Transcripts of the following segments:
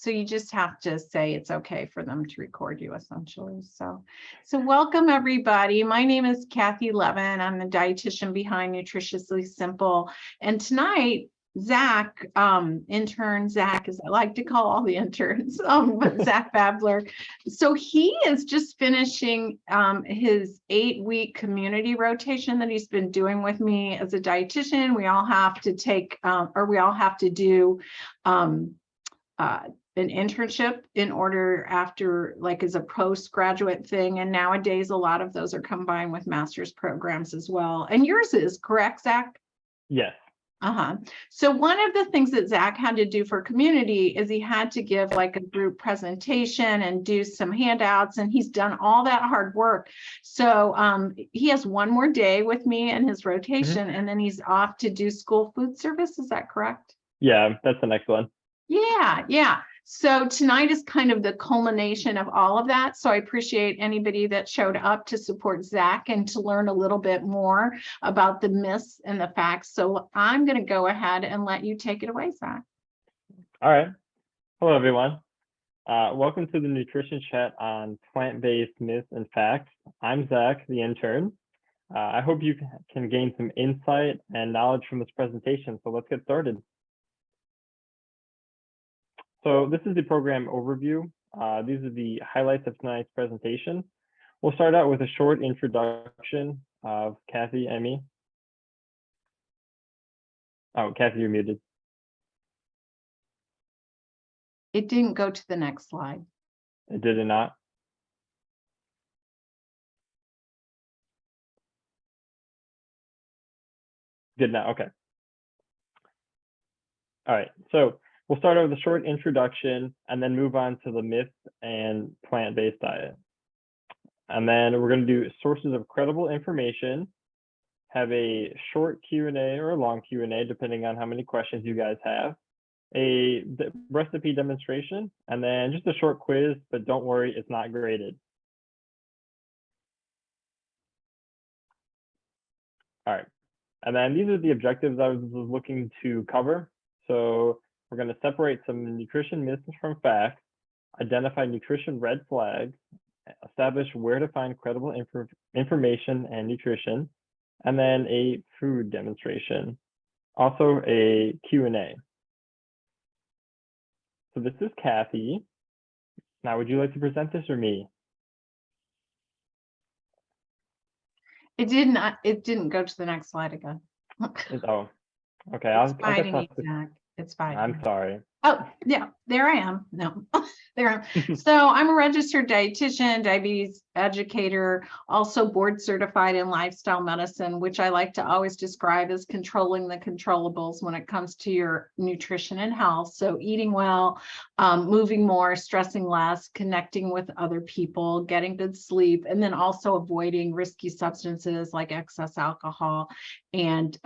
So you just have to say it's okay for them to record you, essentially. So welcome, everybody. My name is Kathy Levin. I'm the dietitian behind Nutritiously Simple. And tonight, Zach, intern Zach, as I like to call all the interns, but Zach Babler. So he is just finishing his 8-week community rotation that he's been doing with me as a dietitian. We all have to take, or we all have to do an internship in order after, like, as a postgraduate thing. And nowadays, a lot of those are combined with master's programs as well. And yours is, correct, Zach? Yes. So one of the things that Zach had to do for community is he had to give like a group presentation and do some handouts, and he's done all that hard work. So he has one more day with me in his rotation, and then he's off to do school food service. Is that correct? Yeah, that's the next one. Yeah. So tonight is kind of the culmination of all of that. So I appreciate anybody that showed up to support Zach and to learn a little bit more about the myths and the facts. So I'm going to go ahead and let you take it away, Zach. All right. Hello, everyone. Welcome to the Nutrition Chat on plant-based myths and facts. I'm Zach, the intern. I hope you can gain some insight and knowledge from this presentation. So let's get started. So this is the program overview. These are the highlights of tonight's presentation. We'll start out with a short introduction of Kathy, Emmy. Oh, Kathy, you're muted. It didn't go to the next slide. It did not? Did not, okay. All right, so we'll start out with a short introduction and then move on to the myths and plant-based diet. And then we're going to do sources of credible information, have a short Q&A or a long Q&A, depending on how many questions you guys have, a recipe demonstration, and then just a short quiz, but don't worry, it's not graded. All right, and then these are the objectives I was looking to cover. So we're going to separate some nutrition myths from facts, identify nutrition red flags, establish where to find credible information and nutrition, and then a food demonstration. Also a Q&A. So this is Kathy. Now, would you like to present this or me? It didn't go to the next slide again. Oh, okay. It's fine, Zach. It's fine. I'm sorry. Oh, yeah, there I am. No, there I am. So I'm a registered dietitian, diabetes educator, also board certified in lifestyle medicine, which I like to always describe as controlling the controllables when it comes to your nutrition and health. So eating well, moving more, stressing less, connecting with other people, getting good sleep, and then also avoiding risky substances like excess alcohol and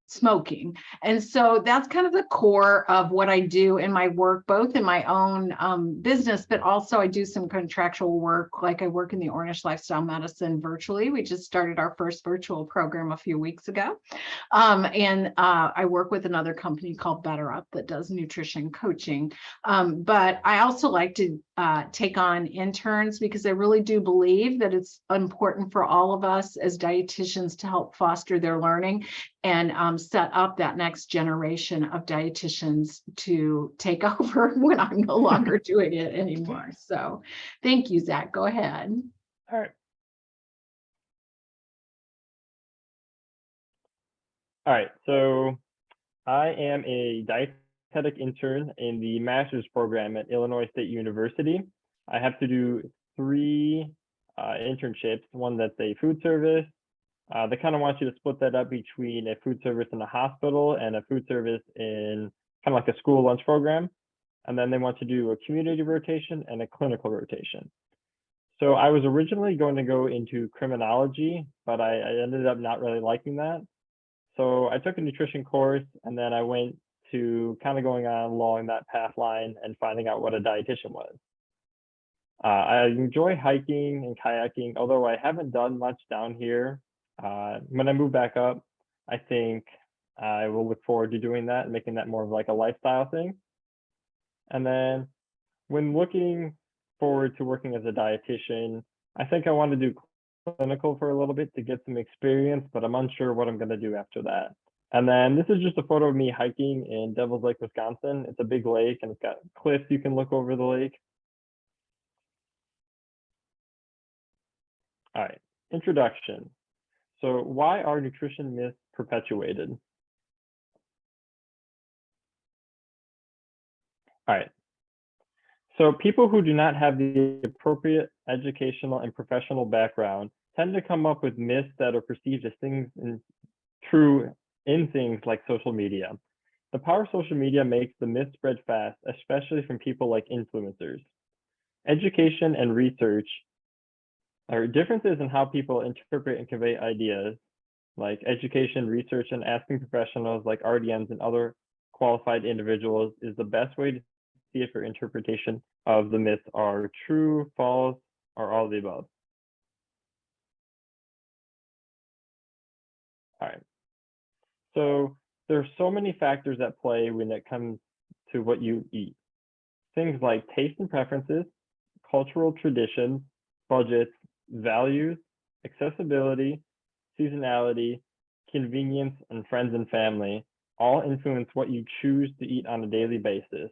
smoking. And so that's kind of the core of what I do in my work, both in my own business, but also I do some contractual work. Like I work in the Ornish Lifestyle Medicine virtually. We just started our first virtual program a few weeks ago. And I work with another company called Better Up that does nutrition coaching. But I also like to take on interns because I really do believe that it's important for all of us as dietitians to help foster their learning and set up that next generation of dietitians to take over when I'm no longer doing it anymore. So thank you, Zach. Go ahead. All right. All right, so I am a dietetic intern in the master's program at Illinois State University. I have to do 3 internships, one that's a food service. They kind of want you to split that up between a food service in a hospital and a food service in kind of like a school lunch program. And then they want to do a community rotation and a clinical rotation. So I was originally going to go into criminology, but I ended up not really liking that. So I took a nutrition course, and then I went to kind of going on along that path line and finding out what a dietitian was. I enjoy hiking and kayaking, although I haven't done much down here. When I move back up, I think I will look forward to doing that and making that more of like a lifestyle thing. And then when looking forward to working as a dietitian, I think I want to do clinical for a little bit to get some experience, but I'm unsure what I'm going to do after that. And then this is just a photo of me hiking in Devil's Lake, Wisconsin. It's a big lake and it's got cliffs you can look over the lake. All right, introduction. So why are nutrition myths perpetuated? All right. So people who do not have the appropriate educational and professional background tend to come up with myths that are perceived as true in things like social media. The power of social media makes the myth spread fast, especially from people like influencers. Education and research are differences in how people interpret and convey ideas, like education, research, and asking professionals like RDNs and other qualified individuals is the best way to see if your interpretation of the myths are true, false, or all of the above. All right. So there are so many factors at play when it comes to what you eat. Things like taste and preferences, cultural traditions, budgets, values, accessibility, seasonality, convenience, and friends and family all influence what you choose to eat on a daily basis.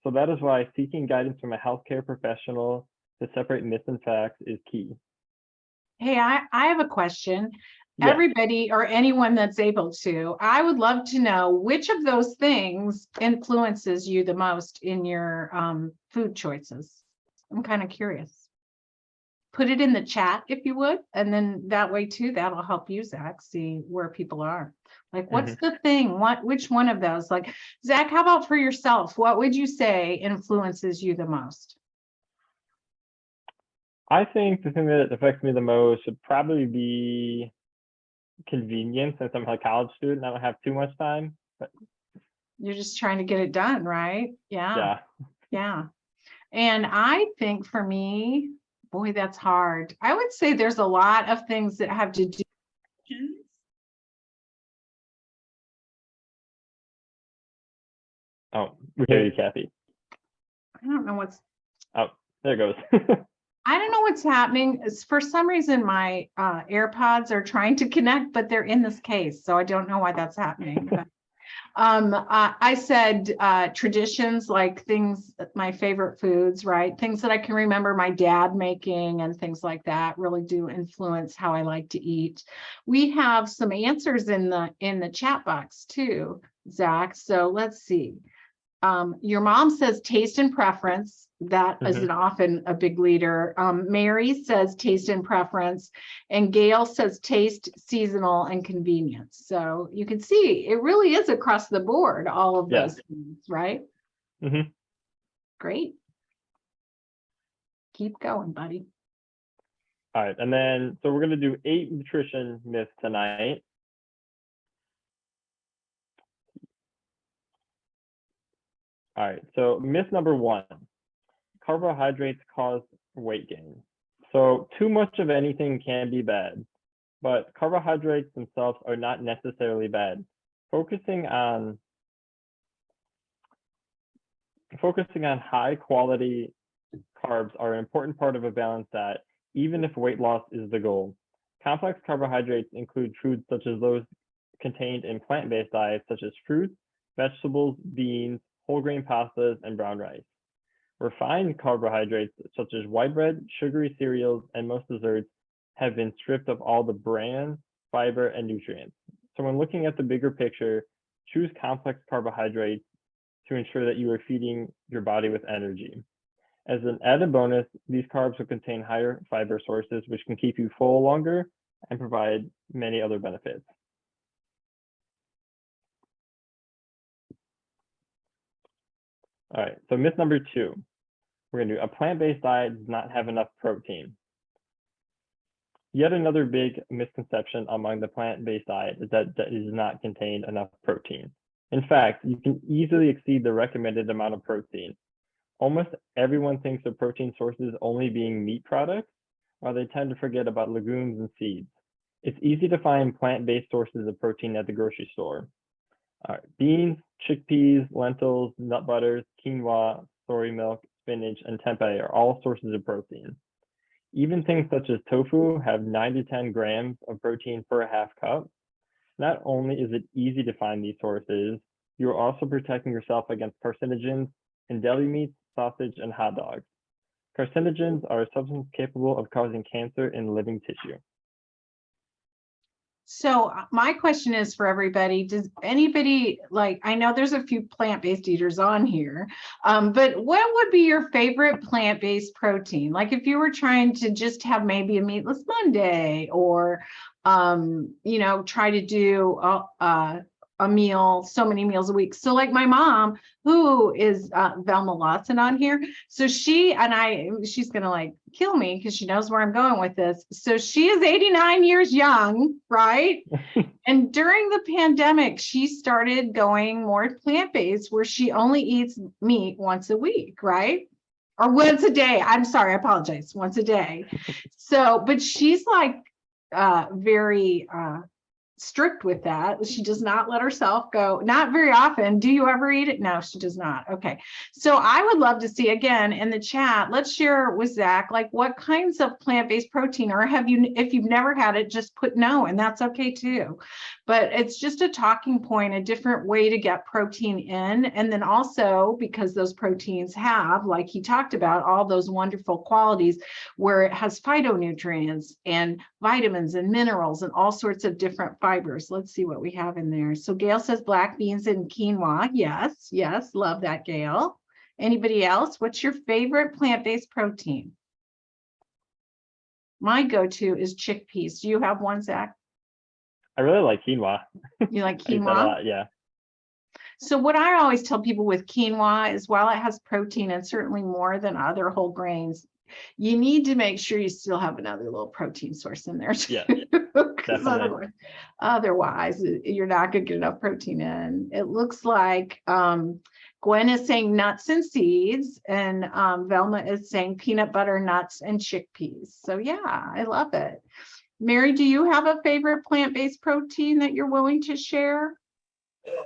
So that is why seeking guidance from a healthcare professional to separate myths and facts is key. Hey, I have a question. Yes. Everybody or anyone that's able to, I would love to know which of those things influences you the most in your food choices. I'm kind of curious. Put it in the chat if you would, and then that way too, that'll help you, Zach, see where people are. Like, what's the thing? Which one of those? Like, Zach, how about for yourself? What would you say influences you the most? I think the thing that affects me the most would probably be convenience, since I'm a college student. I don't have too much time. But you're just trying to get it done, right? Yeah. And I think for me, boy, that's hard. I would say there's a lot of things that have to do. Oh, we hear you, Kathy. I don't know what's. Oh, there it goes. I don't know what's happening. For some reason, my AirPods are trying to connect, but they're in this case, so I don't know why that's happening. But, I said traditions, like things, my favorite foods, right? Things that I can remember my dad making and things like that really do influence how I like to eat. We have some answers in the chat box too, Zach. So let's see. Your mom says taste and preference. That isn't often a big leader. Mary says taste and preference, and Gail says taste, seasonal, and convenience. So you can see it really is across the board, all of those things, right? Great. Keep going, buddy. All right, and then so we're going to do 8 nutrition myths tonight. All right, so myth number 1, carbohydrates cause weight gain. So too much of anything can be bad, but carbohydrates themselves are not necessarily bad. Focusing on high quality carbs are an important part of a balanced diet, even if weight loss is the goal. Complex carbohydrates include foods such as those contained in plant-based diets, such as fruits, vegetables, beans, whole grain pastas, and brown rice. Refined carbohydrates, such as white bread, sugary cereals, and most desserts, have been stripped of all the bran, fiber, and nutrients. So when looking at the bigger picture, choose complex carbohydrates to ensure that you are feeding your body with energy. As an added bonus, these carbs will contain higher fiber sources, which can keep you full longer and provide many other benefits. All right, so myth number 2, we're going to do a plant-based diet does not have enough protein. Yet another big misconception among the plant-based diet is that it does not contain enough protein. In fact, you can easily exceed the recommended amount of protein. Almost everyone thinks of protein sources only being meat products, while they tend to forget about legumes and seeds. It's easy to find plant-based sources of protein at the grocery store. Beans, chickpeas, lentils, nut butters, quinoa, soy milk, spinach, and tempeh are all sources of protein. Even things such as tofu have 9 to 10 grams of protein per half cup. Not only is it easy to find these sources, you are also protecting yourself against carcinogens in deli meats, sausage, and hot dogs. Carcinogens are a substance capable of causing cancer in living tissue. So my question is for everybody, does anybody like, I know there's a few plant-based eaters on here, but what would be your favorite plant-based protein? Like if you were trying to just have maybe a meatless Monday or, you know, try to do a meal, so many meals a week. So like my mom, who is Velma Lawson on here. So she's gonna like kill me because she knows where I'm going with this. So she is 89 years young, right? And during the pandemic, she started going more plant-based where she only eats meat once a week, right? Or once a day. I'm sorry, I apologize. Once a day. So, but she's like very strict with that. She does not let herself go, not very often. Do you ever eat it? No, she does not. Okay. So I would love to see, again, in the chat, let's share with Zach, like what kinds of plant-based protein, or have you, if you've never had it, just put no, and that's okay too. But it's just a talking point, a different way to get protein in. And then also because those proteins have, like he talked about, all those wonderful qualities where it has phytonutrients and vitamins and minerals and all sorts of different fibers. Let's see what we have in there. So Gail says black beans and quinoa. Yes, yes, love that, Gail. Anybody else? What's your favorite plant-based protein? My go-to is chickpeas. Do you have one, Zach? I really like quinoa. You like I eat that a quinoa? lot, yeah. So what I always tell people with quinoa is while it has protein and certainly more than other whole grains, you need to make sure you still have another little protein source in there too. Yeah, Because definitely. otherwise you're not going to get enough protein in. It looks like Gwen is saying nuts and seeds, and Velma is saying peanut butter, nuts, and chickpeas. So yeah, I love it. Mary, do you have a favorite plant-based protein that you're willing to share?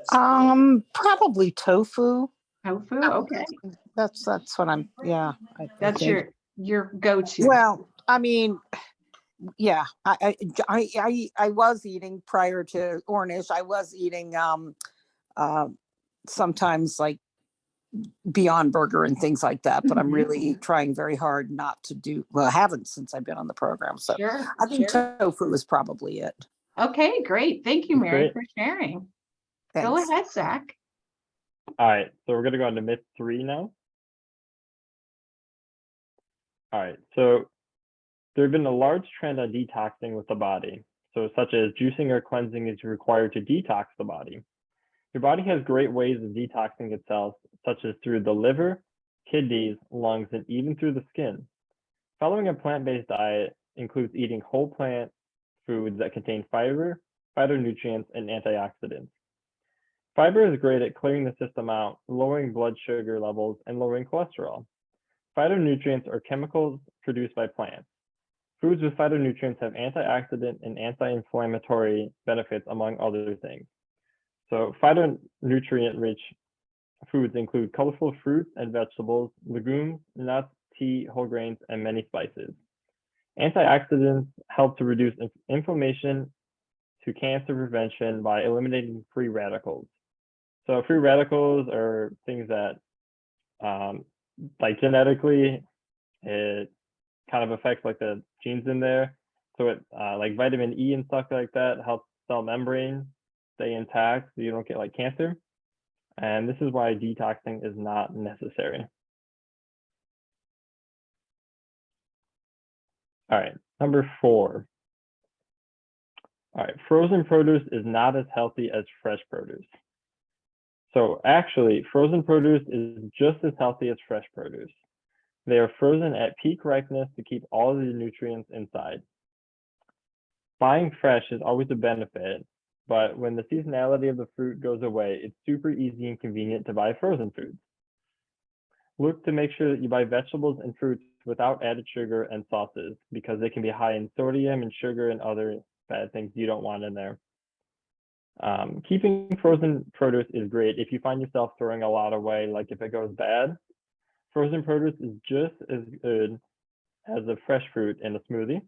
Probably tofu. Tofu, okay. That's what I'm, yeah. That's think. your go-to. Well, I mean, yeah, I was eating prior to Ornish. I was eating sometimes like Beyond Burger and things like that, but I'm really trying very hard not to do, well, I haven't since I've been on the program. So Sure, I think sure. tofu is probably it. Okay, great. Thank you, Mary, Great. for sharing. Thanks. Go ahead, Zach. All right, so we're gonna go on to myth 3 now. All right, so there's been a large trend on detoxing with the body. So such as juicing or cleansing is required to detox the body. Your body has great ways of detoxing itself, such as through the liver, kidneys, lungs, and even through the skin. Following a plant-based diet includes eating whole plant foods that contain fiber, phytonutrients, and antioxidants. Fiber is great at clearing the system out, lowering blood sugar levels, and lowering cholesterol. Phytonutrients are chemicals produced by plants. Foods with phytonutrients have antioxidant and anti-inflammatory benefits, among other things. So phytonutrient-rich foods include colorful fruits and vegetables, legumes, nuts, tea, whole grains, and many spices. Antioxidants help to reduce inflammation to cancer prevention by eliminating free radicals. So free radicals are things that, like genetically, it kind of affects like the genes in there. So it, like vitamin E and stuff like that helps cell membrane stay intact so you don't get like cancer. And this is why detoxing is not necessary. All right, number 4. All right, frozen produce is not as healthy as fresh produce. So actually, frozen produce is just as healthy as fresh produce. They are frozen at peak ripeness to keep all the nutrients inside. Buying fresh is always a benefit, but when the seasonality of the fruit goes away, it's super easy and convenient to buy frozen foods. Look to make sure that you buy vegetables and fruits without added sugar and sauces, because they can be high in sodium and sugar and other bad things you don't want in there. Keeping frozen produce is great if you find yourself throwing a lot away, like if it goes bad. Frozen produce is just as good as the fresh fruit in a smoothie.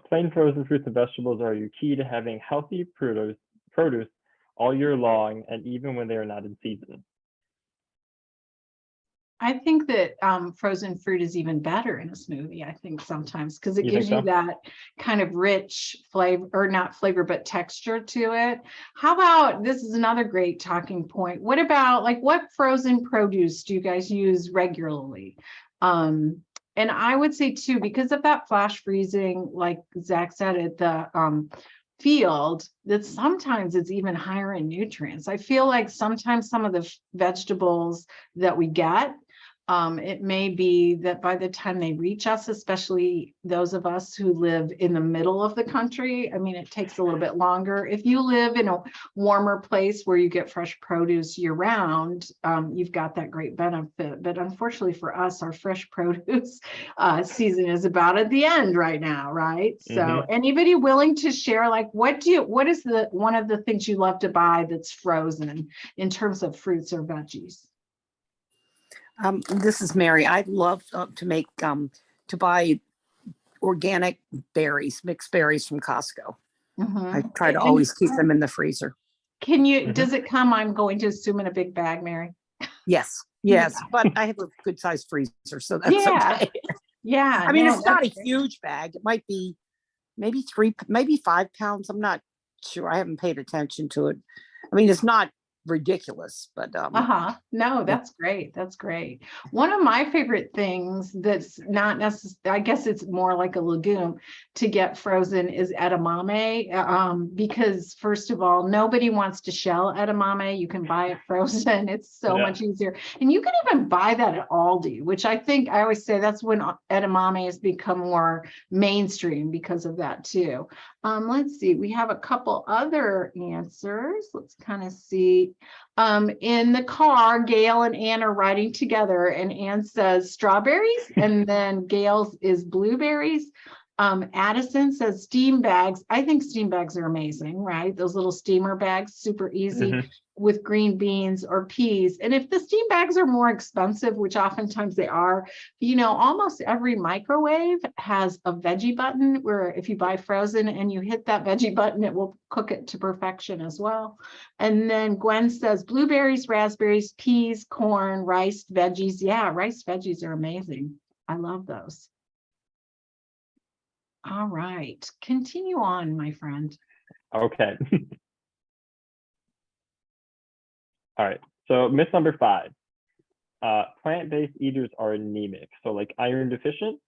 Plain frozen fruits and vegetables are your key to having healthy produce all year long, and even when they are not in season. I think that frozen fruit is even better in a smoothie, I think sometimes, because it You gives think you so? that kind of rich flavor, or not flavor, but texture to it. How about, this is another great talking point. What about, like, what frozen produce do you guys use regularly? And I would say too, because of that flash freezing, like Zach said, at the field, that sometimes it's even higher in nutrients. I feel like sometimes some of the vegetables that we get, it may be that by the time they reach us, especially those of us who live in the middle of the country, I mean, it takes a little bit longer. If you live in a warmer place where you get fresh produce year round, you've got that great benefit. But unfortunately for us, our fresh produce season is about at the end right now, right? So anybody willing to share, like, what is the one of the things you love to buy that's frozen in terms of fruits or veggies? This is Mary. I'd love to buy organic berries, mixed berries from Costco. I try to always keep them in the freezer. Can you, does it come, I'm going to assume, in a big bag, Mary? Yes, but I have a good sized freezer, so that's okay. Yeah. I mean, it's not a huge bag. It might be maybe 5 pounds. I'm not sure. I haven't paid attention to it. I mean, it's not ridiculous, but no, that's great. That's great. One of my favorite things that's not necessarily, I guess it's more like a legume to get frozen, is edamame. Because first of all, nobody wants to shell edamame. You can buy it frozen. It's so much easier. And you can even buy that at Aldi, which I think, I always say that's when edamame has become more mainstream because of that too. Let's see, we have a couple other answers. Let's kind of see. In the car, Gail and Ann are riding together, and Ann says strawberries, and then Gail's is blueberries. Addison says steam bags. I think steam bags are amazing, right? Those little steamer bags, super easy with green beans or peas. And if the steam bags are more expensive, which oftentimes they are, you know, almost every microwave has a veggie button where if you buy frozen and you hit that veggie button, it will cook it to perfection as well. And then Gwen says blueberries, raspberries, peas, corn, rice, veggies. Yeah, rice veggies are amazing. I love those. All right, continue on, my friend. Okay. All right, so myth number 5. Plant-based eaters are anemic, so like iron deficient.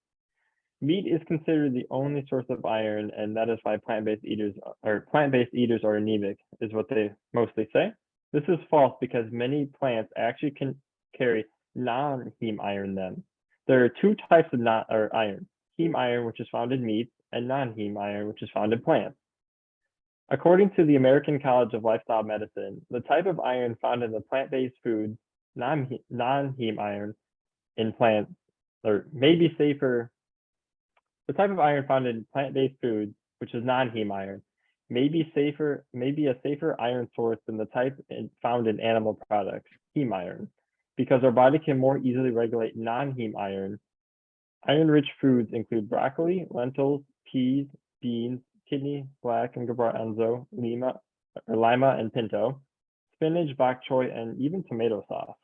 Meat is considered the only source of iron, and that is why plant-based eaters are anemic, is what they mostly say. This is false because many plants actually can carry non-heme iron then. There are 2 types of iron: heme iron, which is found in meats, and non-heme iron, which is found in plants. According to the American College of Lifestyle Medicine, the type of iron found in the plant-based foods, non-heme iron in plants, or maybe safer. The type of iron found in plant-based foods, which is non-heme iron, may be a safer iron source than the type found in animal products, heme iron, because our body can more easily regulate non-heme iron. Iron-rich foods include broccoli, lentils, peas, beans, kidney, black and garbanzo, lima and pinto, spinach, bok choy, and even tomato sauce.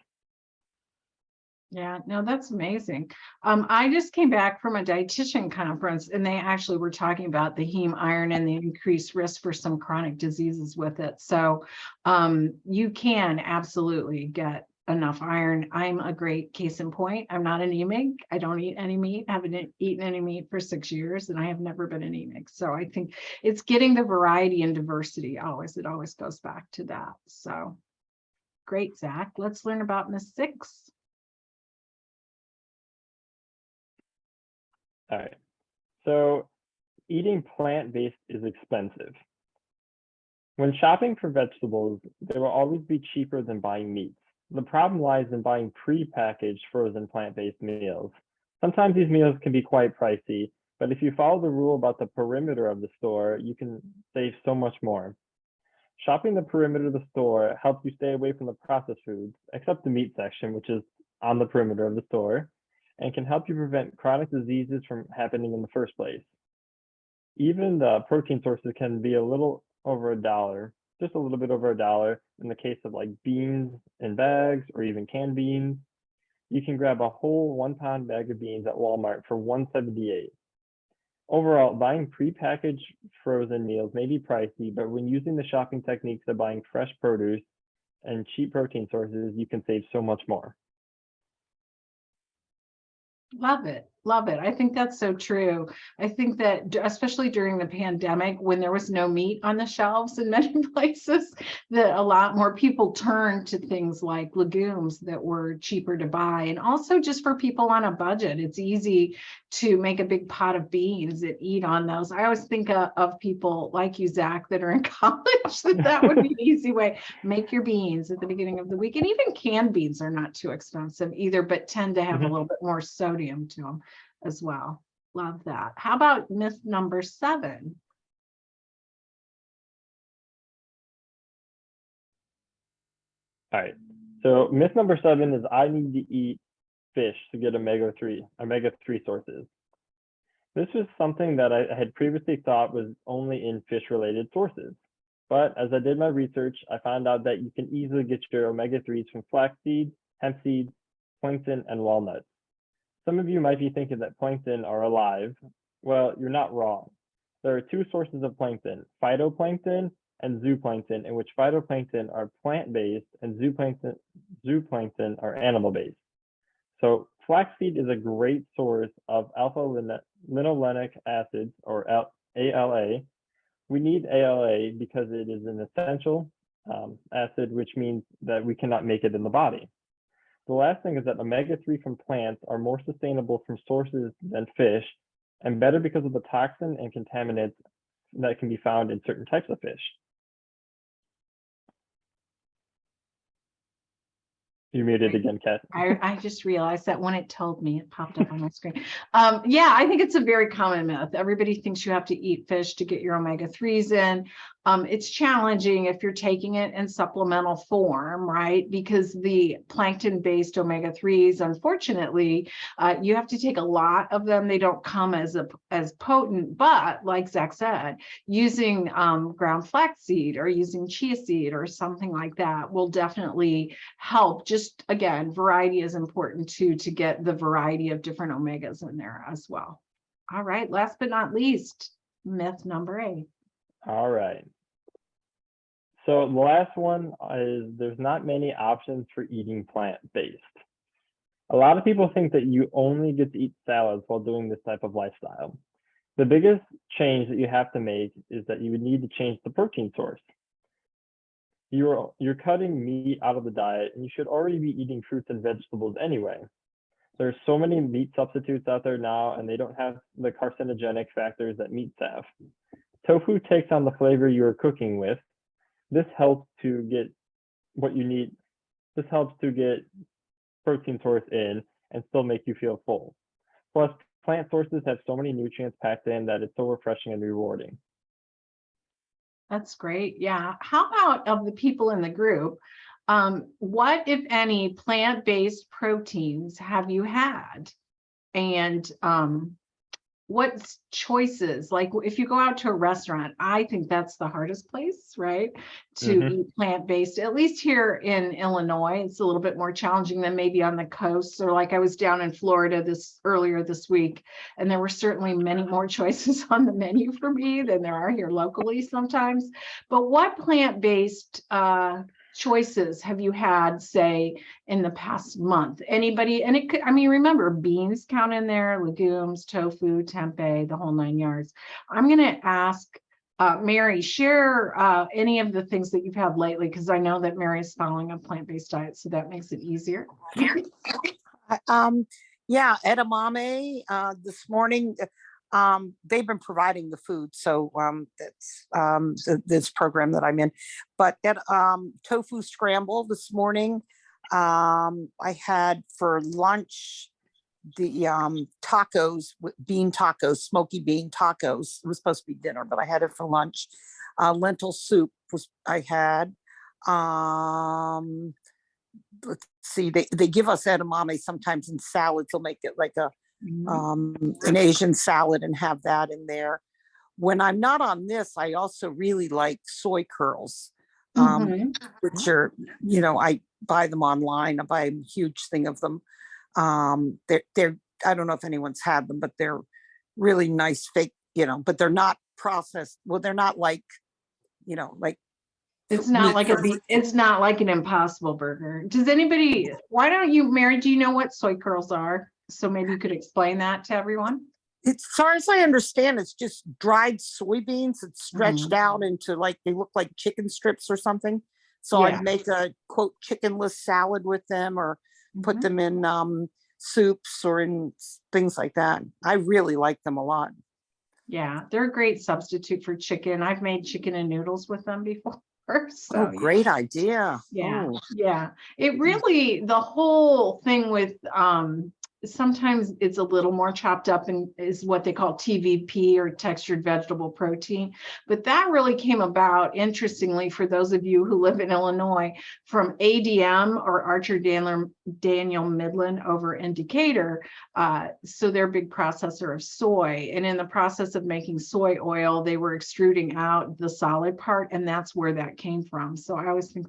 Yeah, no, that's amazing. I just came back from a dietitian conference, and they actually were talking about the heme iron and the increased risk for some chronic diseases with it. So you can absolutely get enough iron. I'm a great case in point. I'm not anemic. I don't eat any meat. I haven't eaten any meat for 6 years, and I have never been anemic. So I think it's getting the variety and diversity always. It always goes back to that. So great, Zach. Let's learn about Miss 6. All right, so eating plant-based is expensive. When shopping for vegetables, they will always be cheaper than buying meats. The problem lies in buying pre-packaged frozen plant-based meals. Sometimes these meals can be quite pricey, but if you follow the rule about the perimeter of the store, you can save so much more. Shopping the perimeter of the store helps you stay away from the processed foods, except the meat section, which is on the perimeter of the store, and can help you prevent chronic diseases from happening in the first place. Even the protein sources can be a little over $1, just a little bit over $1 in the case of like beans in bags or even canned beans. You can grab a whole 1-pound bag of beans at Walmart for $1.78. Overall, buying prepackaged frozen meals may be pricey, but when using the shopping techniques of buying fresh produce and cheap protein sources, you can save so much more. Love it. Love it. I think that's so true. I think that especially during the pandemic, when there was no meat on the shelves in many places, that a lot more people turned to things like legumes that were cheaper to buy. And also just for people on a budget, it's easy to make a big pot of beans and eat on those. I always think of people like you, Zach, that are in college, that would be an easy way. Make your beans at the beginning of the week. And even canned beans are not too expensive either, but tend to have a little bit more sodium to them as well. Love that. How about myth number 7? All right. So myth number 7 is I need to eat fish to get omega-3 sources. This was something that I had previously thought was only in fish-related sources. But as I did my research, I found out that you can easily get your omega-3s from flaxseed, hemp seeds, plankton, and walnuts. Some of you might be thinking that plankton are alive. Well, you're not wrong. There are 2 sources of plankton, phytoplankton and zooplankton, in which phytoplankton are plant-based and zooplankton are animal-based. So flaxseed is a great source of alpha-linolenic acids, or ALA. We need ALA because it is an essential acid, which means that we cannot make it in the body. The last thing is that omega-3 from plants are more sustainable from sources than fish, and better because of the toxin and contaminants that can be found in certain types of fish. You muted again, Kat. I just realized that when it told me, it popped up on my screen. Yeah, I think it's a very common myth. Everybody thinks you have to eat fish to get your omega-3s in. It's challenging if you're taking it in supplemental form, right? Because the plankton-based omega-3s, unfortunately, you have to take a lot of them. They don't come as potent, but like Zach said, using ground flaxseed or using chia seed or something like that will definitely help. Just again, variety is important too, to get the variety of different omegas in there as well. All right, last but not least, myth number 8. All right. So the last one is there's not many options for eating plant-based. A lot of people think that you only get to eat salads while doing this type of lifestyle. The biggest change that you have to make is that you would need to change the protein source. You're cutting meat out of the diet, and you should already be eating fruits and vegetables anyway. There's so many meat substitutes out there now, and they don't have the carcinogenic factors that meats have. Tofu takes on the flavor you are cooking with. This helps to get what you need. This helps to get protein source in and still make you feel full. Plus, plant sources have so many nutrients packed in that it's so refreshing and rewarding. That's great. Yeah. How about of the people in the group, what, if any, plant-based proteins have you had? And what choices, like if you go out to a restaurant, I think that's the hardest place, right? To eat plant-based, at least here in Illinois, it's a little bit more challenging than maybe on the coast. Or like I was down in Florida earlier this week, and there were certainly many more choices on the menu for me than there are here locally sometimes. But what plant-based choices have you had, say, in the past month? Anybody? And it could, I mean, remember, beans count in there, legumes, tofu, tempeh, the whole 9 yards. I'm going to ask Mary, share any of the things that you've had lately, because I know that Mary's following a plant-based diet, so that makes it easier. Yeah, edamame this morning. They've been providing the food, so that's this program that I'm in. But that tofu scramble this morning. I had for lunch the tacos, bean tacos, smoky bean tacos. It was supposed to be dinner, but I had it for lunch. Lentil soup was I had. Let's see, they give us edamame sometimes in salads. They'll make it like an Asian salad and have that in there. When I'm not on this, I also really like soy curls, which are, I buy them online. I buy a huge thing of them. They're I don't know if anyone's had them, but they're really nice fake, but they're not processed. Well, they're not like, like it's not like it's not like an Impossible Burger. Does anybody, why don't you, Mary, do you know what soy curls are? So maybe you could explain that to everyone. As far as I understand, it's just dried soybeans. It's stretched out into they look like chicken strips or something. So I'd make a quote chickenless salad with them, or put them in soups or in things like that. I really like them a lot. Yeah, they're a great substitute for chicken. I've made chicken and noodles with them before. So, great idea. Yeah. It really, the whole thing with sometimes it's a little more chopped up and is what they call TVP, or textured vegetable protein. But that really came about, interestingly, for those of you who live in Illinois, from ADM, or Archer Daniel Midland over in Decatur. So they're a big processor of soy. And in the process of making soy oil, they were extruding out the solid part. And that's where that came from. So I always think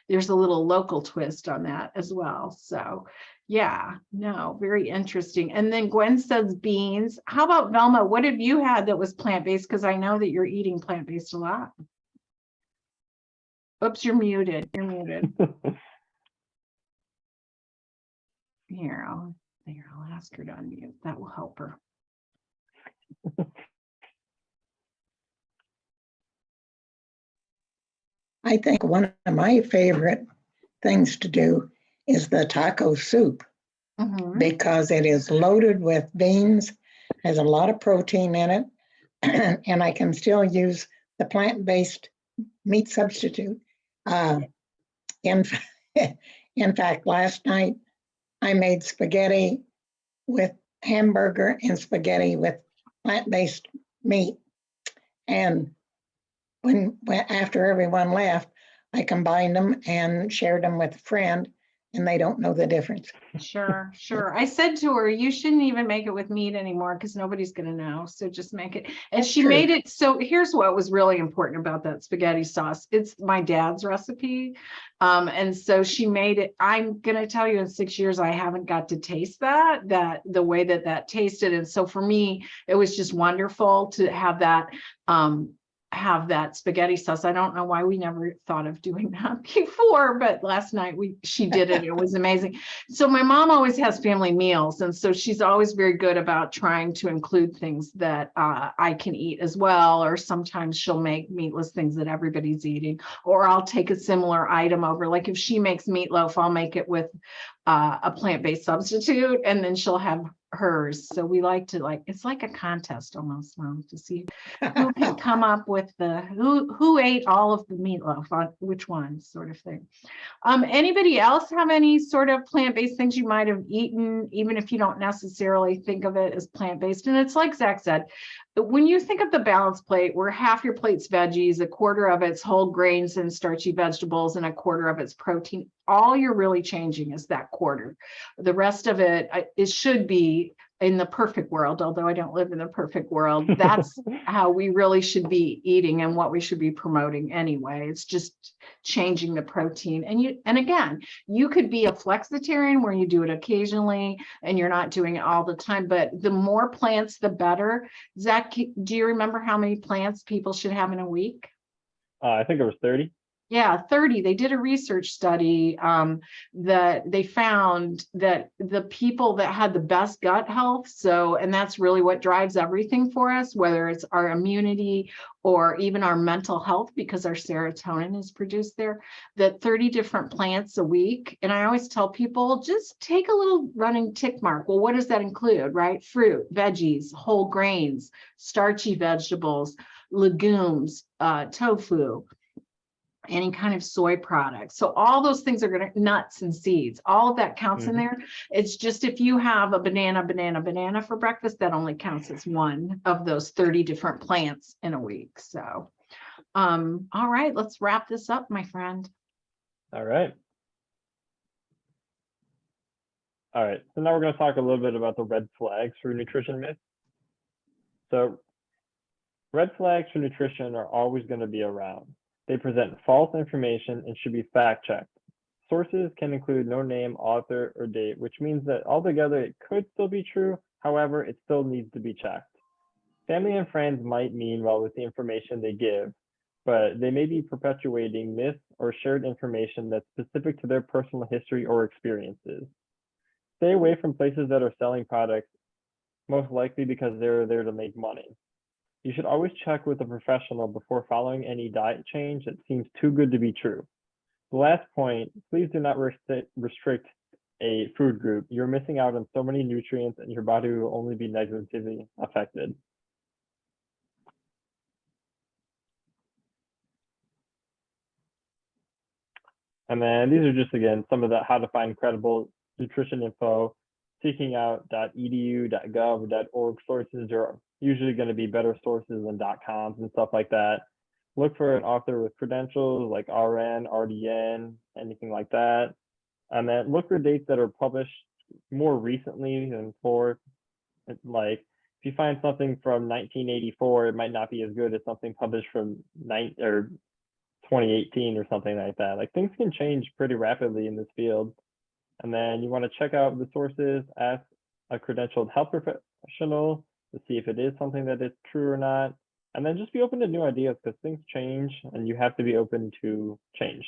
there's a little local twist on that as well. So yeah, no, very interesting. And then Gwen says beans. How about Velma? What have you had that was plant-based? Because I know that you're eating plant-based a lot. Oops, you're muted. You're muted. Here, I'll ask her to unmute. That will help her. I think one of my favorite things to do is the taco soup, because it is loaded with beans, has a lot of protein in it, and I can still use the plant-based meat substitute. In fact, last night I made spaghetti with hamburger and spaghetti with plant-based meat. And when after everyone left, I combined them and shared them with a friend, and they don't know the difference. Sure. I said to her, you shouldn't even make it with meat anymore, because nobody's going to know. So just make it. And she made it. So here's what was really important about that spaghetti sauce. It's my dad's recipe. And so she made it. I'm going to tell you, in 6 years, I haven't got to taste that the way that tasted. And so for me, it was just wonderful to have that spaghetti sauce. I don't know why we never thought of doing that before, but last night she did it. It was amazing. So my mom always has family meals, and so she's always very good about trying to include things that I can eat as well. Or sometimes she'll make meatless things that everybody's eating, or I'll take a similar item over. Like if she makes meatloaf, I'll make it with a plant-based substitute, and then she'll have hers. So we like to it's like a contest almost, Mom, to see who can come up with who ate all of the meatloaf on which one, sort of thing. Anybody else have any sort of plant-based things you might have eaten, even if you don't necessarily think of it as plant-based? And it's like Zach said, when you think of the balanced plate, where half your plate's veggies, a quarter of it's whole grains and starchy vegetables, and a quarter of it's protein, all you're really changing is that quarter. The rest of it should be, in the perfect world, although I don't live in the perfect world, that's how we really should be eating and what we should be promoting anyway. It's just changing the protein. And again, you could be a flexitarian where you do it occasionally and you're not doing it all the time, but the more plants, the better. Zach, do you remember how many plants people should have in a week? I think it was 30. Yeah, 30. They did a research study that they found that the people that had the best gut health, and that's really what drives everything for us, whether it's our immunity or even our mental health, because our serotonin is produced there, that 30 different plants a week. And I always tell people, just take a little running tick mark. Well, what does that include, right? Fruit, veggies, whole grains, starchy vegetables, legumes, tofu, any kind of soy products. So all those things are going to, nuts and seeds, all of that counts in there. It's just if you have a banana for breakfast, that only counts as one of those 30 different plants in a week. So All right, let's wrap this up, my friend. All right. All right, so now we're going to talk a little bit about the red flags for nutrition myths. So red flags for nutrition are always going to be around. They present false information and should be fact-checked. Sources can include no name, author, or date, which means that altogether it could still be true. However, it still needs to be checked. Family and friends might mean well with the information they give, but they may be perpetuating myths or shared information that's specific to their personal history or experiences. Stay away from places that are selling products, most likely because they're there to make money. You should always check with a professional before following any diet change that seems too good to be true. The last point, please do not restrict a food group. You're missing out on so many nutrients and your body will only be negatively affected. And then these are just, again, some of the how to find credible nutrition info. Seeking out .edu, .gov, .org sources are usually going to be better sources than .coms and stuff like that. Look for an author with credentials like RN, RDN, anything like that. And then look for dates that are published more recently than for, like, if you find something from 1984, it might not be as good as something published from 2018 or something like that. Like, things can change pretty rapidly in this field. And then you want to check out the sources, ask a credentialed health professional to see if it is something that is true or not. And then just be open to new ideas because things change and you have to be open to change.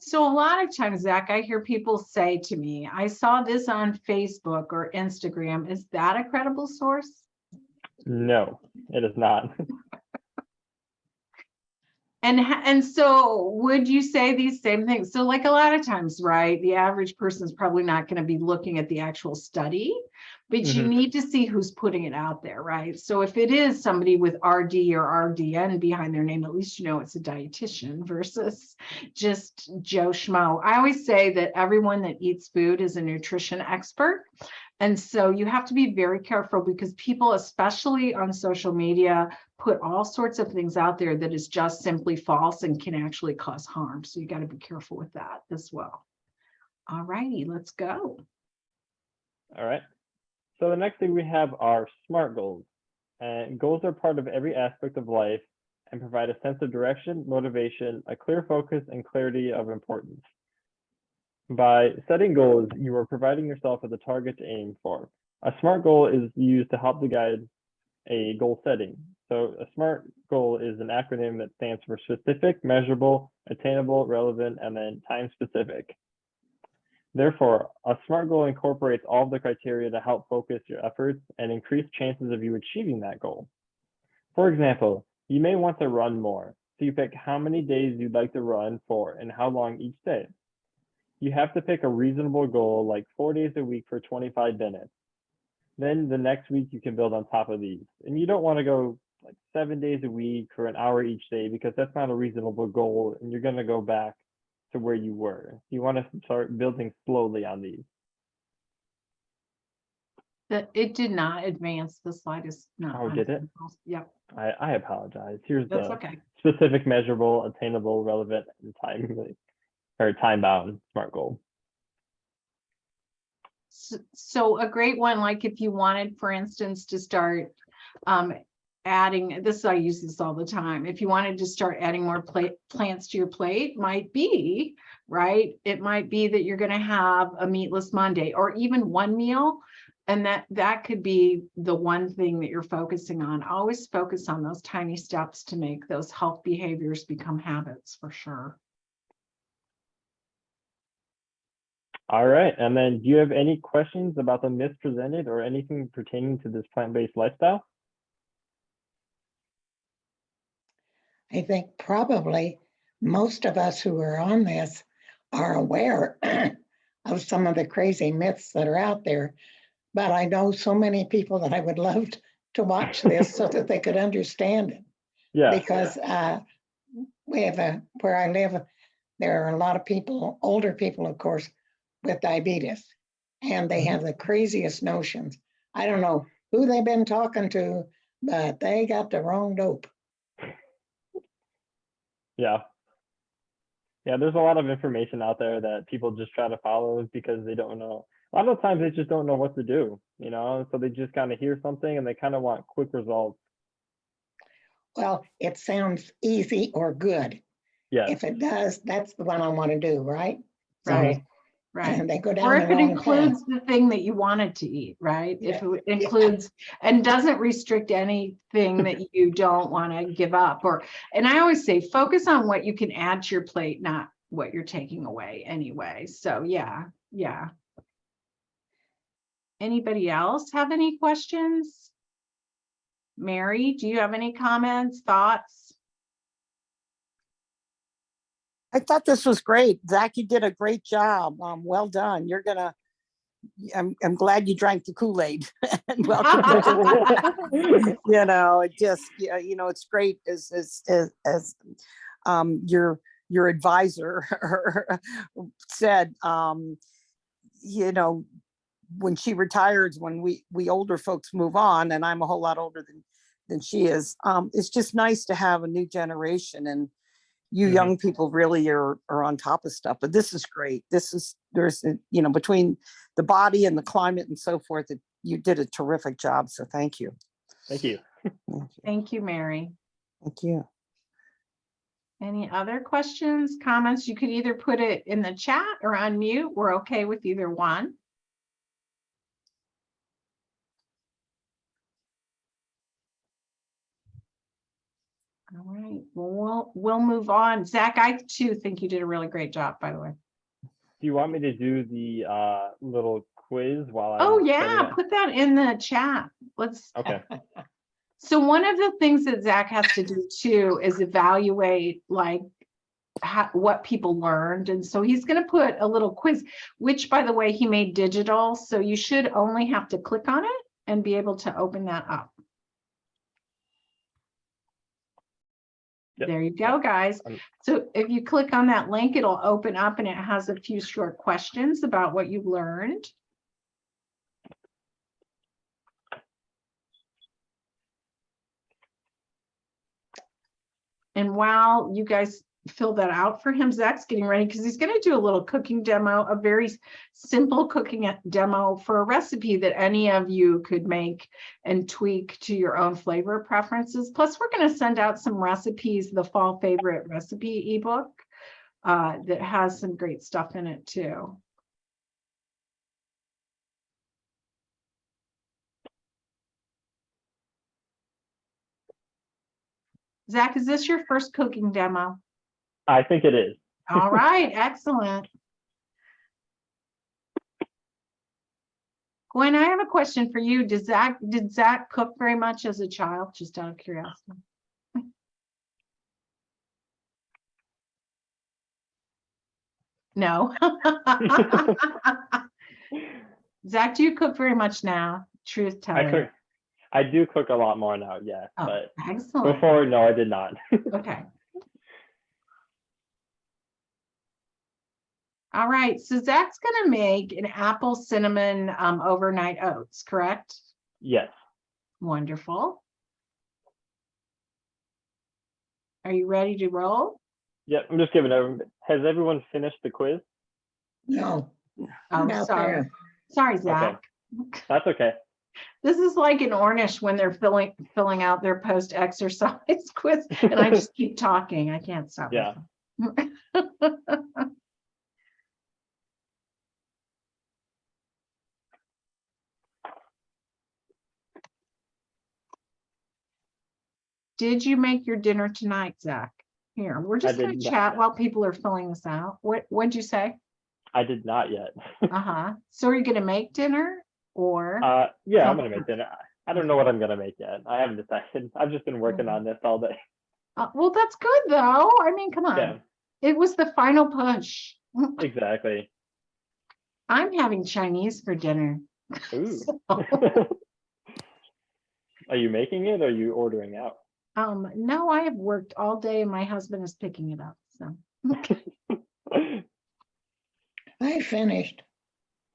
So a lot of times, Zach, I hear people say to me, I saw this on Facebook or Instagram. Is that a credible source? No, it is not. And so would you say these same things? So like a lot of times, right, the average person is probably not going to be looking at the actual study, but you need to see who's putting it out there, right? So if it is somebody with RD or RDN behind their name, at least you know it's a dietitian versus just Joe Schmo. I always say that everyone that eats food is a nutrition expert. And so you have to be very careful because people, especially on social media, put all sorts of things out there that is just simply false and can actually cause harm. So you got to be careful with that as well. All righty, let's go. All right. So the next thing we have are SMART goals. And goals are part of every aspect of life and provide a sense of direction, motivation, a clear focus, and clarity of importance. By setting goals, you are providing yourself with a target to aim for. A SMART goal is used to help to guide a goal setting. So a SMART goal is an acronym that stands for specific, measurable, attainable, relevant, and then time specific. Therefore, a SMART goal incorporates all of the criteria to help focus your efforts and increase chances of you achieving that goal. For example, you may want to run more, so you pick how many days you'd like to run for and how long each day. You have to pick a reasonable goal like 4 days a week for 25 minutes. Then the next week you can build on top of these. And you don't want to go like 7 days a week or an hour each day because that's not a reasonable goal and you're going to go back to where you were. You want to start building slowly on these. It did not advance. The slide is not. Oh, did it? Yep. I apologize. Here's That's the okay. specific, measurable, attainable, relevant, and time-bound SMART goal. So a great one, like if you wanted, for instance, to start adding this, I use this all the time. If you wanted to start adding more plants to your plate, might be, right? It might be that you're going to have a meatless Monday or even one meal. And that could be the one thing that you're focusing on. Always focus on those tiny steps to make those health behaviors become habits for sure. All right. And then do you have any questions about the myths presented or anything pertaining to this plant-based lifestyle? I think probably most of us who are on this are aware of some of the crazy myths that are out there. But I know so many people that I would love to watch this so that they could understand it. Yeah. Because we have where I live, there are a lot of people, older people, of course, with diabetes, and they have the craziest notions. I don't know who they've been talking to, but they got the wrong dope. Yeah. Yeah, there's a lot of information out there that people just try to follow because they don't know. A lot of times they just don't know what to do, so they just kind of hear something and they kind of want quick results. Well, it sounds easy or good. Yeah. If it does, that's the one I want to do, right? Right. So, Right. and they go Or down if the it wrong includes path. the thing that you wanted to eat, right? If Yeah. it includes and doesn't restrict anything that you don't want to give up, and I always say, focus on what you can add to your plate, not what you're taking away anyway. So yeah. Anybody else have any questions? Mary, do you have any comments, thoughts? I thought this was great. Zach, you did a great job. Well done. I'm glad you drank the Kool-Aid. And welcome. It just, it's great as your advisor said, when she retires, when we older folks move on, and I'm a whole lot older than she is, it's just nice to have a new generation, and you young people really are on top of stuff. But this is great. There's between the body and the climate and so forth, that you did a terrific job. So thank you. Thank you. Thank you, Mary. Thank you. Any other questions, comments? You could either put it in the chat or unmute. We're okay with either one. All right, well, we'll move on. Zach, I too think you did a really great job, by the way. Do you want me to do the little quiz while I'm Oh setting yeah, up? put that in the chat. Okay. So one of the things that Zach has to do too is evaluate what people learned. And so he's going to put a little quiz, which by the way, he made digital. So you should only have to click on it and be able to open that up. Yep. There you go, guys. So if you click on that link, it'll open up and it has a few short questions about what you've learned. And while you guys fill that out for him, Zach's getting ready because he's going to do a little cooking demo, a very simple cooking demo for a recipe that any of you could make and tweak to your own flavor preferences. Plus, we're going to send out some recipes, the fall favorite recipe ebook that has some great stuff in it too. Zach, is this your first cooking demo? I think it is. All right, excellent. Gwen, I have a question for you. Did Zach cook very much as a child? Just out of curiosity. No. Zach, do you cook very much now? Truth telling. I do cook a lot more now, yeah. Oh, but excellent. before, no, I did not. Okay. All right, so Zach's gonna make an apple cinnamon overnight oats, correct? Yes. Wonderful. Are you ready to roll? Yep, I'm just giving over. Has everyone finished the quiz? No. Oh, sorry. There. Sorry, Zach. Okay. That's okay. This is like in Ornish when they're filling out their post-exercise quiz, and I just keep talking. I can't stop. Yeah. Did you make your dinner tonight, Zach? Here, we're just going to chat while people are filling this out. What'd you say? I did not yet. So are you going to make dinner or? Yeah, I'm going to make dinner. I don't know what I'm going to make yet. I haven't decided. I've just been working on this all day. Well, that's good though. I mean, come on. Yeah. It was the final push. Exactly. I'm having Chinese for dinner. Ooh. Are you making it or are you ordering out? No, I have worked all day and my husband is picking it up. So I finished.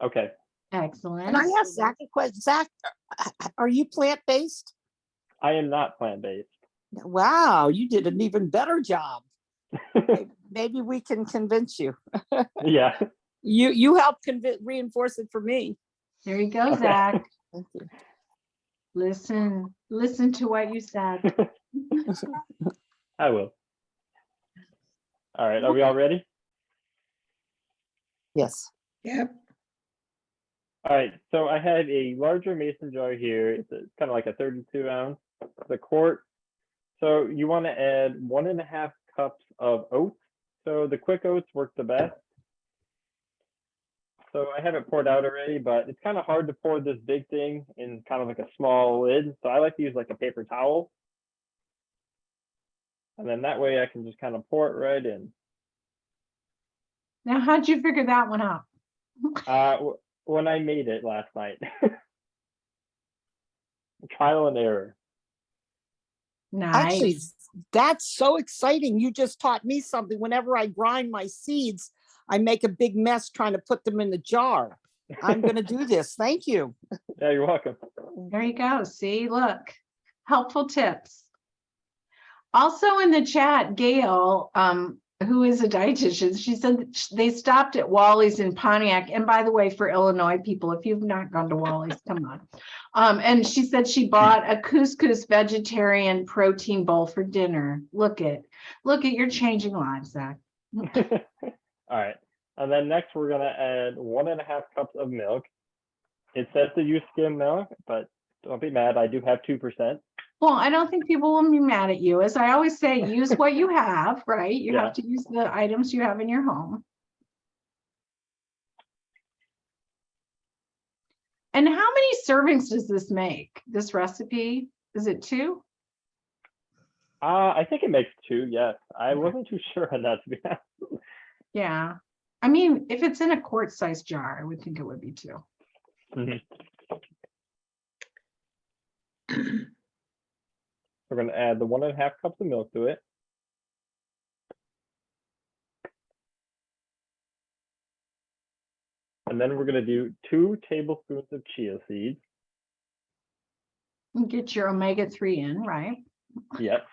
Okay. Excellent. Can I ask Zach a question? Zach, are you plant-based? I am not plant-based. Wow, you did an even better job. Maybe we can convince you. Yeah. You help reinforce it for me. There you go, Okay. Zach. Thank you. Listen to what you said. I will. All right. Are we all ready? Yes. Yep. All right. So I have a larger mason jar here. It's kind of like a 32 ounce. It's a quart. So you want to add 1.5 cups of oats. So the quick oats work the best. So I have it poured out already, but it's kind of hard to pour this big thing in kind of like a small lid. So I like to use like a paper towel. And then that way I can just kind of pour it right in. Now, how'd you figure that one out? When I made it last night. Trial and error. Actually, Nice. that's so exciting. You just taught me something. Whenever I grind my seeds, I make a big mess trying to put them in the jar. I'm going to do this. Thank you. Yeah, you're welcome. There you go. See, look, helpful tips. Also in the chat, Gail, who is a dietitian, she said that they stopped at Wally's in Pontiac. And by the way, for Illinois people, if you've not gone to Wally's, come on. And she said she bought a couscous vegetarian protein bowl for dinner. Look at you're changing lives, Zach. All right. And then next we're gonna add 1.5 cups of milk. It says to use skim milk, but don't be mad. I do have 2%. Well, I don't think people will be mad at you. As I always say, use what you have, right? You have to use the items you have in your home. And how many servings does this make? This recipe? Is it 2? I think it makes 2, yes. I Okay. wasn't too sure on that, to be honest. Yeah. I mean, if it's in a quart-sized jar, I would think it would be 2. Mhm. We're going to add the 1.5 cups of milk to it. And then we're going to do 2 tablespoons of chia seeds. And get your omega-3 in, right? Yep.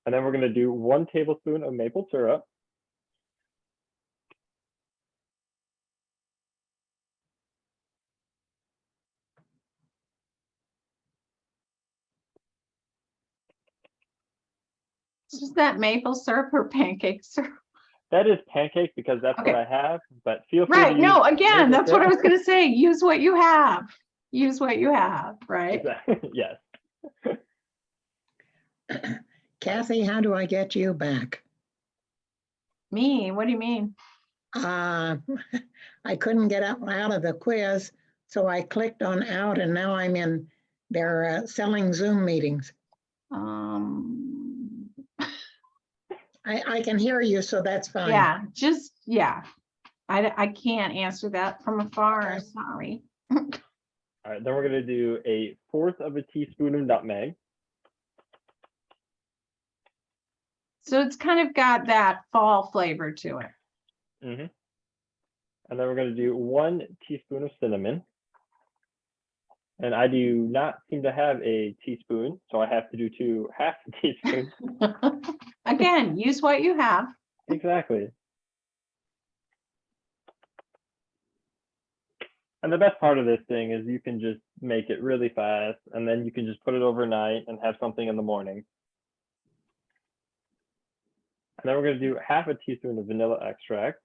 And then we're going to do 1 tablespoon of maple syrup. Is that maple syrup or pancake syrup? That is pancake because that's Okay. what I have, but feel free Right. to No, use again, maple that's what I syrup. was going to say. Use what you have. Use what you have, right? Exactly. Yes. Kathy, how do I get you back? Me? What do you mean? I couldn't get out of the quiz, so I clicked on out, and now I'm in their selling Zoom meetings. I can hear you, so that's fine. Yeah, I can't answer that from afar. Okay. Sorry. All right, then we're going to do 1/4 of a teaspoon of nutmeg. So it's kind of got that fall flavor to it. Mm-hmm. And then we're going to do 1 teaspoon of cinnamon. And I do not seem to have a teaspoon, so I have to do 2 1/2 teaspoons. Again, use what you have. Exactly. And the best part of this thing is you can just make it really fast, and then you can just put it overnight and have something in the morning. And then we're going to do 1/2 teaspoon of vanilla extract.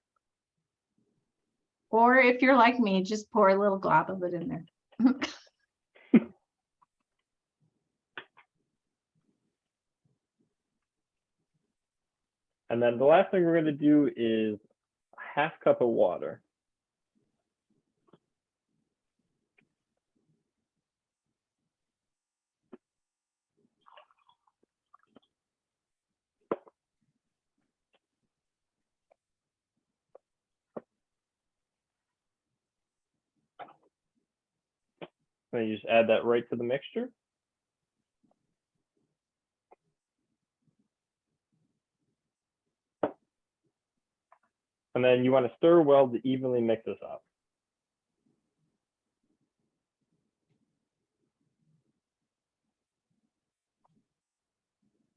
Or if you're like me, just pour a little glob of it in there. And then the last thing we're going to do is 1/2 cup of water. And you just add that right to the mixture. And then you want to stir well to evenly mix this up.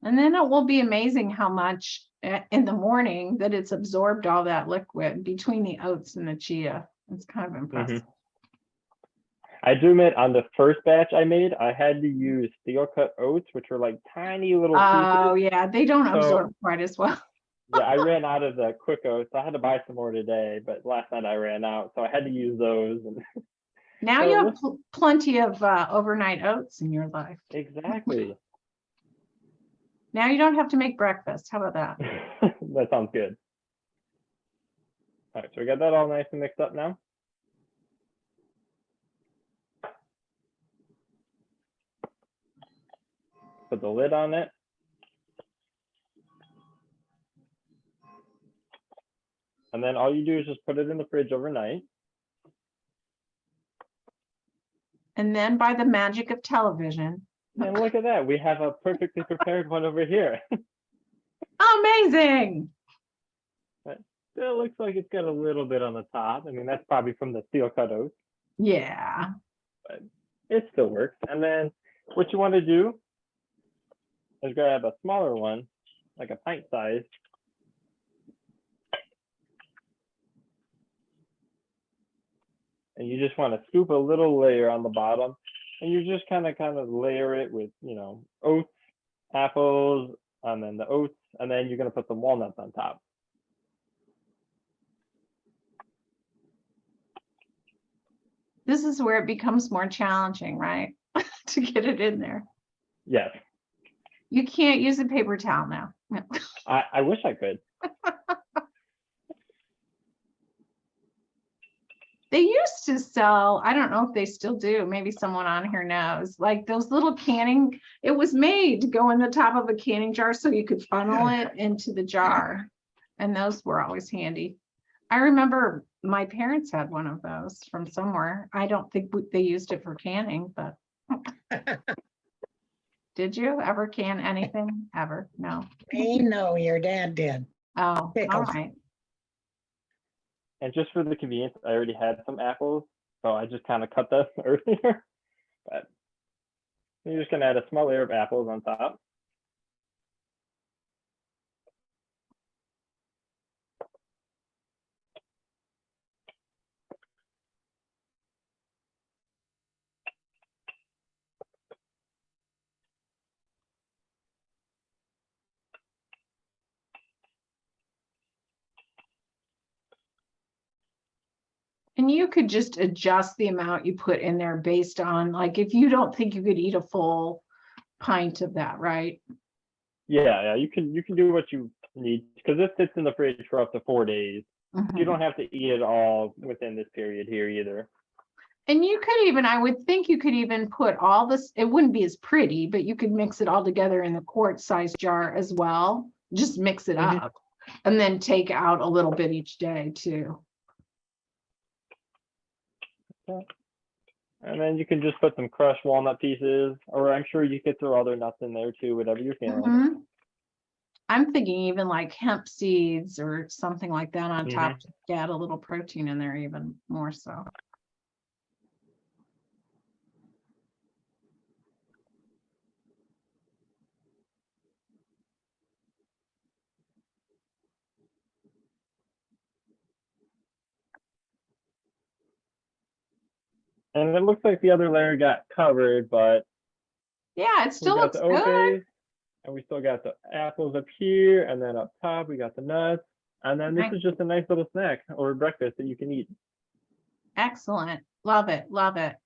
And then it will be amazing how much in the morning that it's absorbed all that liquid between the oats and the chia. It's kind of impressive. I do admit on the first batch I made, I had to use steel cut oats, which were like tiny little Oh pieces. yeah, they don't So- absorb quite as well. Yeah, I ran out of the quick oats. I had to buy some more today, but last night I ran out, so I had to use those. And Now So you have plenty of overnight oats in your life. exactly. Now you don't have to make breakfast. How about that? That sounds good. All right, so we got that all nice and mixed up now. Put the lid on it. And then all you do is just put it in the fridge overnight. And then by the magic of television. And look at that. We have a perfectly prepared one over here. Amazing. It looks like it's got a little bit on the top. I mean, that's probably from the steel cut oats. Yeah. It still works. And then what you want to do is grab a smaller one, like a pint size. And you just want to scoop a little layer on the bottom. And you just kind of layer it with, oats, apples, and then the oats. And then you're going to put some walnuts on top. This is where it becomes more challenging, right? To get it in there. Yes. You can't use a paper towel now. No. I wish I could. They used to sell, I don't know if they still do, maybe someone on here knows, like those little canning, it was made to go in the top of a canning jar so you could funnel it into the jar. And those were always handy. I remember my parents had one of those from somewhere. I don't think they used it for canning, but did you ever can anything? Ever? No. Me, no, your dad did. Oh, all Pickles. right. And just for the convenience, I already had some apples, so I just kind of cut them earlier. But you're just gonna add a small layer of apples on top. And you could just adjust the amount you put in there based on, like, if you don't think you could eat a full pint of that, right? Yeah, you can do what you need because this sits in the fridge for up to 4 days. Mhm. You don't have to eat it all within this period here either. And you could even, I would think you could even put all this, it wouldn't be as pretty, but you could mix it all together in the quart size jar as well. Just mix it up and then take out a little bit each day too. And then you can just put some crushed walnut pieces, or I'm sure you could throw other nuts in there too, whatever you're feeling. Mhm. I'm thinking even like hemp seeds or something like that on top to add a little protein in there even more so. And it looks like the other layer got covered, but Yeah, it we still got looks the good. oat base, and we still got the apples up here, and then up top we got the nuts. And then this Nice. is just a nice little snack or breakfast that you can eat. Excellent. Love it. Love it.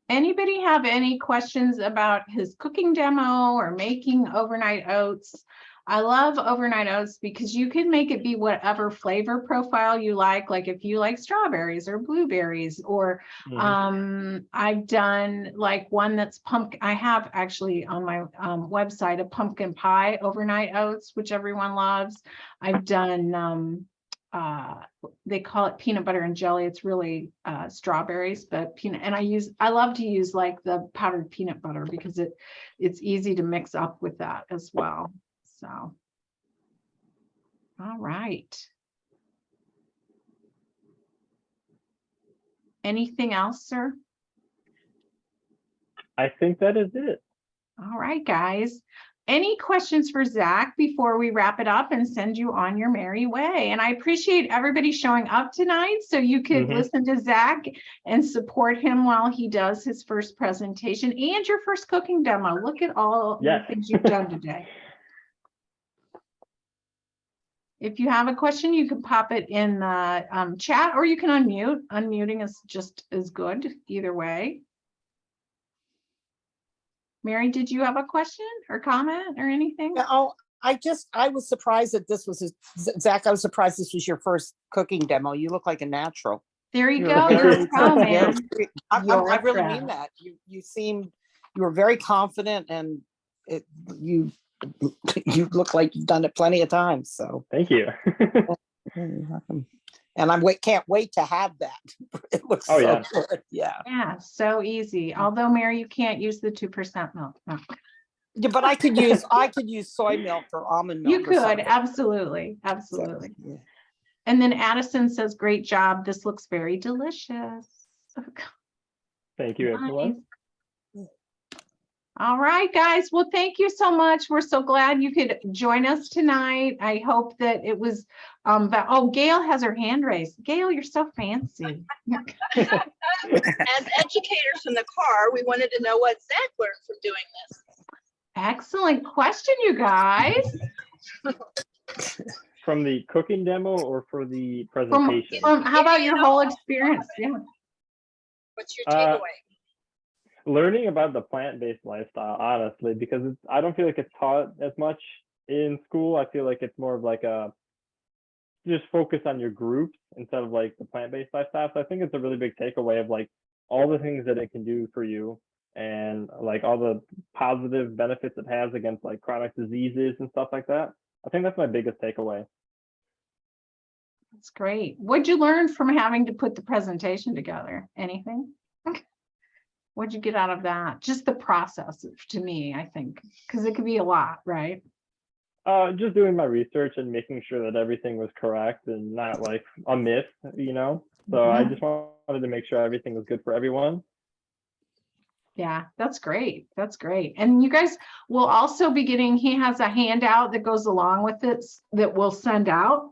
Anybody have any questions about his cooking demo or making overnight oats? I love overnight oats because you can make it be whatever flavor profile you like if you like strawberries or blueberries, or I've done like one that's pumpkin. I have actually on my website a pumpkin pie overnight oats, which everyone loves. I've done they call it peanut butter and jelly. It's really strawberries, but peanut. And I love to use like the powdered peanut butter because it's easy to mix up with that as well. So, all right. Anything else, sir? I think that is it. All right, guys. Any questions for Zach before we wrap it up and send you on your merry way? And I appreciate everybody showing up tonight so you could listen to Zach and support him while he does his first presentation and your first cooking demo. Look at all the things you've done today. If you have a question, you can pop it in the chat, or you can unmute. Unmuting is just as good either way. Mary, did you have a question or comment or anything? Oh, I was surprised that this was Zach. I was surprised this was your first cooking demo. You look like a natural. There you go. You're a pro, man. I really mean that. You were very confident, and you look like you've done it plenty of times. So thank you. And can't wait to have that. It looks so good. Yeah. Yeah, so easy. Although, Mary, you can't use the 2% milk. No. Yeah, but I could use soy milk or almond milk. You could, absolutely. Absolutely. So, yeah. And then Addison says, great job. This looks very delicious. Thank you, everyone. All right, guys. Well, thank you so much. We're so glad you could join us tonight. I hope that it was, Gail has her hand raised. Gail, you're so fancy. As educators in the car, we wanted to know what Zach learned from doing this. Excellent question, you guys. From the cooking demo or for the presentation? How about your whole experience? Yeah. What's your takeaway? Learning about the plant-based lifestyle, honestly, because I don't feel like it's taught as much in school. I feel like it's more of like just focus on your groups instead of like the plant-based lifestyle. So I think it's a really big takeaway of like all the things that it can do for you and like all the positive benefits it has against like chronic diseases and stuff like that. I think that's my biggest takeaway. That's great. What'd you learn from having to put the presentation together? Anything? What'd you get out of that? Just the process, to me, I think, because it could be a lot, right? Just doing my research and making sure that everything was correct and not like a myth, you know? So I just wanted to make sure everything was good for everyone. Yeah, that's great. That's great. And you guys will also be getting, he has a handout that goes along with it that we'll send out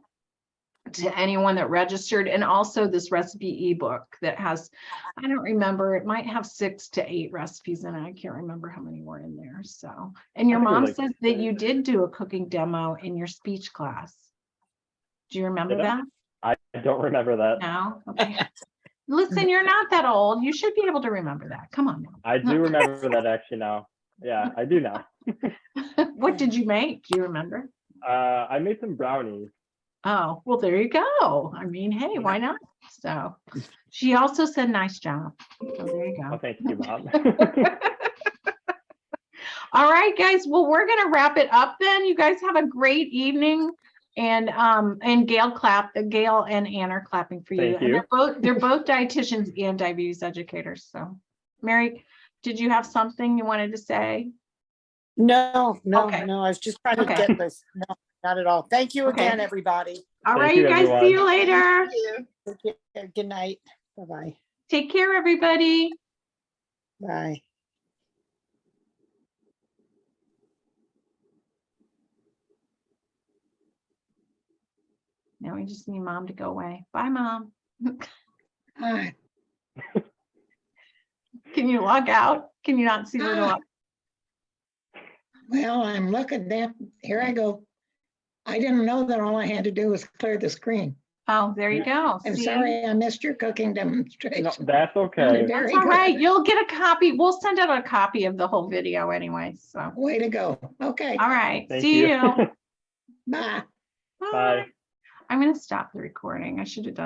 to anyone that registered, and also this recipe ebook that has, I don't remember, it might have 6 to 8 recipes in it. I can't remember how many were in there. So, and your mom says that you did do a cooking demo in your speech class. Do you remember that? I don't remember that. No? Okay. Listen, you're not that old. You should be able to remember that. Come on now. I do remember that actually now. Yeah, I do now. What did you make? Do you remember? I made some brownies. Oh, well, there you go. I mean, hey, why not? So she also said, nice job. So there you go. Oh, thank you, Mom. All right, guys. Well, we're going to wrap it up then. You guys have a great evening. And Gail and Ann are clapping for you. Thank you. And they're both dietitians and diabetes educators. So Mary, did you have something you wanted to say? No. Okay. I was just trying to get this. No, not at all. Thank you again, everybody. All right, you guys. Everyone. See you later. Thank you. Good night. Bye-bye. Take care, everybody. Bye. Now we just need Mom to go away. Bye, Mom. Hi. Can you log out? Can you not see the log? Well, I'm looking at, here I go. I didn't know that all I had to do was clear the screen. Oh, there you go. I'm See? sorry I missed your cooking demonstration. No, that's okay. That's all right. You'll get a copy. We'll send out a copy of the whole video anyway. So. Way to go. Okay. All right. Thank See you. Bye. Bye. I'm going to stop the recording. I should have done